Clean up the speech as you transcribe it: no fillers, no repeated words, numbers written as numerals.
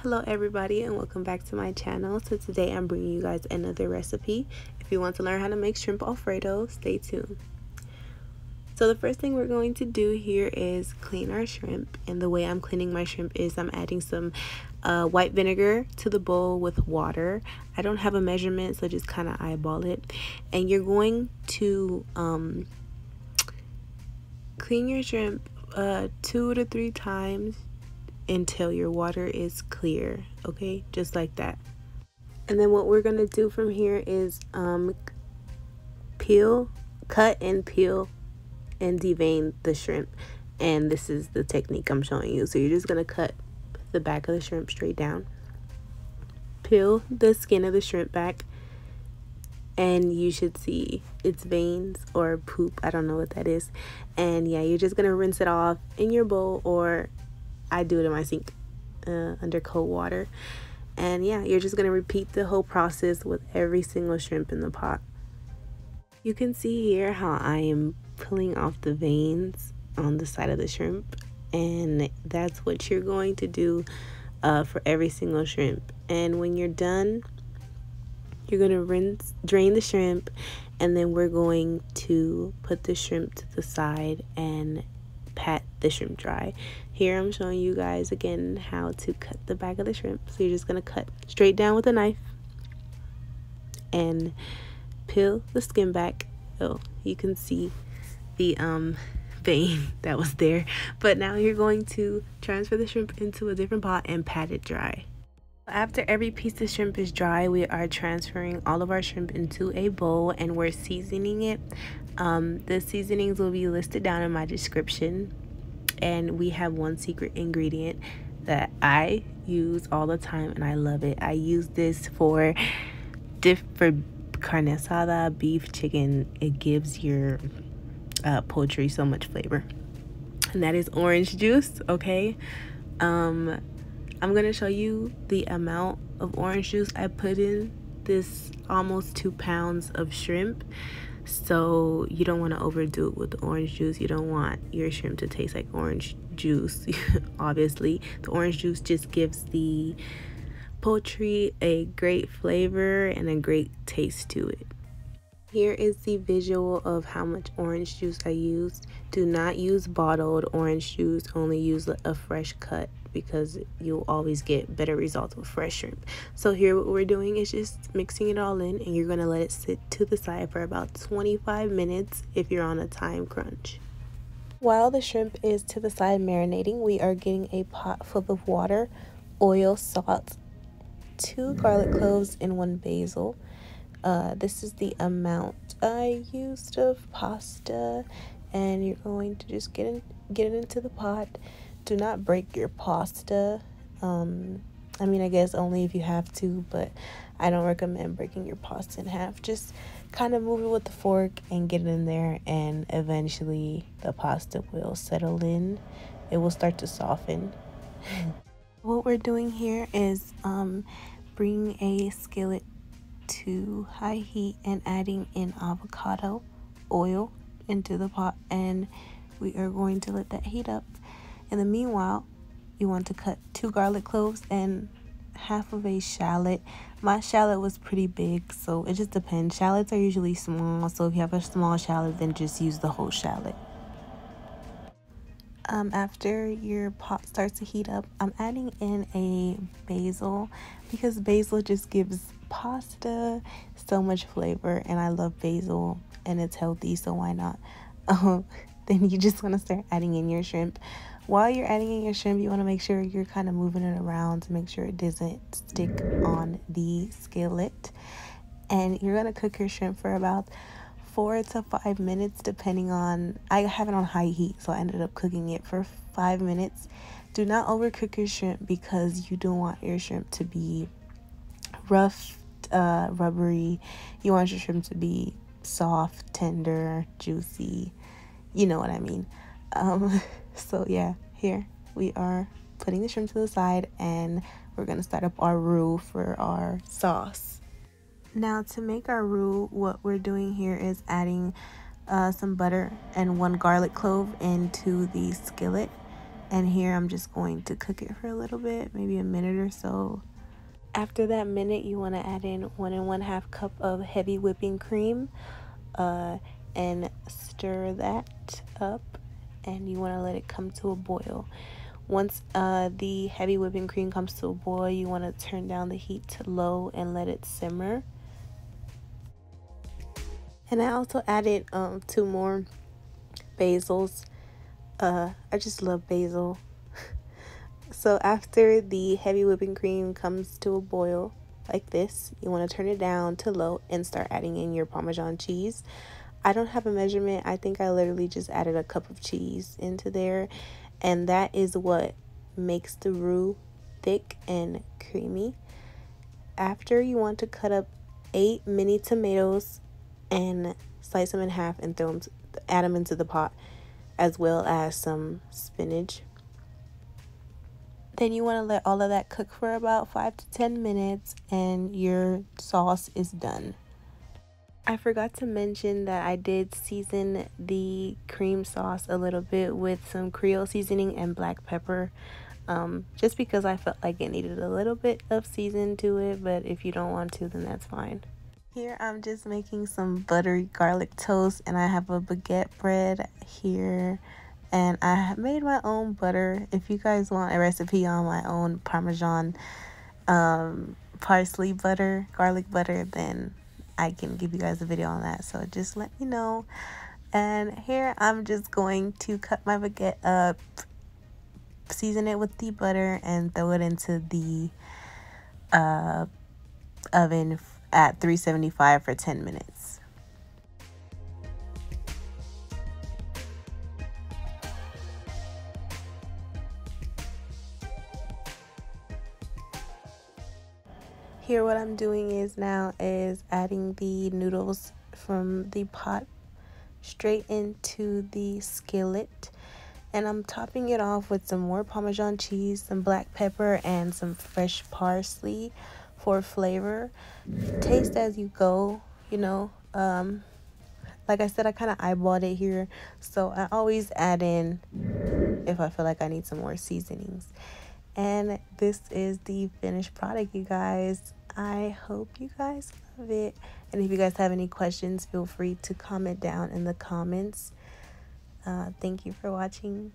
Hello everybody and welcome back to my channel. So today I'm bringing you guys another recipe. If you want to learn how to make shrimp Alfredo, stay tuned. So the first thing we're going to do here is clean our shrimp, and the way I'm cleaning my shrimp is I'm adding some white vinegar to the bowl with water. I don't have a measurement, so just kind of eyeball it. And you're going to clean your shrimp 2 to 3 times until your water is clear, okay, just like that. And then what we're gonna do from here is cut and peel and devein the shrimp. And this is the technique I'm showing you. So you're just gonna cut the back of the shrimp straight down, peel the skin of the shrimp back, and you should see its veins or poop, I don't know what that is. And yeah, you're just gonna rinse it off in your bowl, or I do it in my sink under cold water. And yeah, you're just gonna repeat the whole process with every single shrimp in the pot. You can see here how I am pulling off the veins on the side of the shrimp, and that's what you're going to do for every single shrimp. And when you're done, you're gonna drain the shrimp, and then we're going to put the shrimp to the side and pat the shrimp dry. Here I'm showing you guys again how to cut the back of the shrimp. So you're just gonna cut straight down with a knife and peel the skin back. Oh, you can see the vein that was there. But now you're going to transfer the shrimp into a different pot and pat it dry. After every piece of shrimp is dry, we are transferring all of our shrimp into a bowl and we're seasoning it. The seasonings will be listed down in my description, and we have one secret ingredient that I use all the time and I love it. I use this for carne asada, beef, chicken. It gives your poultry so much flavor, and that is orange juice. Okay, I'm gonna show you the amount of orange juice I put in this almost 2 pounds of shrimp. So you don't want to overdo it with the orange juice. You don't want your shrimp to taste like orange juice. Obviously, the orange juice just gives the poultry a great flavor and a great taste to it. Here is the visual of how much orange juice I used. Do not use bottled orange juice, only use a fresh cut, because you'll always get better results with fresh shrimp. So here what we're doing is just mixing it all in, and you're gonna let it sit to the side for about 25 minutes if you're on a time crunch. While the shrimp is to the side marinating, we are getting a pot full of water, oil, salt, 2 garlic cloves, and 1 basil. This is the amount I used of pasta, and you're going to just get it into the pot. Do not break your pasta. I mean, I guess only if you have to, but I don't recommend breaking your pasta in half. Just kind of move it with the fork and get it in there, and eventually the pasta will settle in. It will start to soften. What we're doing here is bringing a skillet to high heat and adding in avocado oil into the pot, and we are going to let that heat up. In the meanwhile, you want to cut 2 garlic cloves and half of a shallot. My shallot was pretty big, so it just depends. Shallots are usually small, so if you have a small shallot, then just use the whole shallot. After your pot starts to heat up, I'm adding in a basil, because basil just gives pasta so much flavor, and I love basil and it's healthy, so why not? Then you just want to start adding in your shrimp. While you're adding in your shrimp, you want to make sure you're kind of moving it around to make sure it doesn't stick on the skillet. And you're going to cook your shrimp for about 4 to 5 minutes, depending on, I have it on high heat, so I ended up cooking it for 5 minutes. Do not overcook your shrimp, because you don't want your shrimp to be rough, rubbery. You want your shrimp to be soft, tender, juicy. You know what I mean. So yeah, here we are putting the shrimp to the side, and we're gonna start up our roux for our sauce. Now to make our roux, what we're doing here is adding some butter and 1 garlic clove into the skillet. And here I'm just going to cook it for a little bit, maybe a minute or so. After that minute, you want to add in 1 1/2 cup of heavy whipping cream, and stir that up, and you want to let it come to a boil. Once the heavy whipping cream comes to a boil, you want to turn down the heat to low and let it simmer. And I also added 2 more basils. I just love basil. So after the heavy whipping cream comes to a boil like this, you want to turn it down to low and start adding in your Parmesan cheese. I don't have a measurement. I think I literally just added a cup of cheese into there, and that is what makes the roux thick and creamy. After, you want to cut up 8 mini tomatoes and slice them in half and add them into the pot, as well as some spinach. Then you want to let all of that cook for about 5 to 10 minutes and your sauce is done. I forgot to mention that I did season the cream sauce a little bit with some Creole seasoning and black pepper, just because I felt like it needed a little bit of season to it, but if you don't want to, then that's fine. Here I'm just making some buttery garlic toast, and I have a baguette bread here, and I have made my own butter. If you guys want a recipe on my own Parmesan parsley butter, garlic butter, then I can give you guys a video on that, so just let me know. And here I'm just going to cut my baguette up, season it with the butter, and throw it into the oven at 375 for 10 minutes. Here what I'm doing is adding the noodles from the pot straight into the skillet, and I'm topping it off with some more Parmesan cheese, some black pepper, and some fresh parsley for flavor. Taste as you go, you know. Like I said, I kind of eyeballed it here, so I always add in if I feel like I need some more seasonings. And this is the finished product, you guys. I hope you guys love it. And if you guys have any questions, feel free to comment down in the comments. Thank you for watching.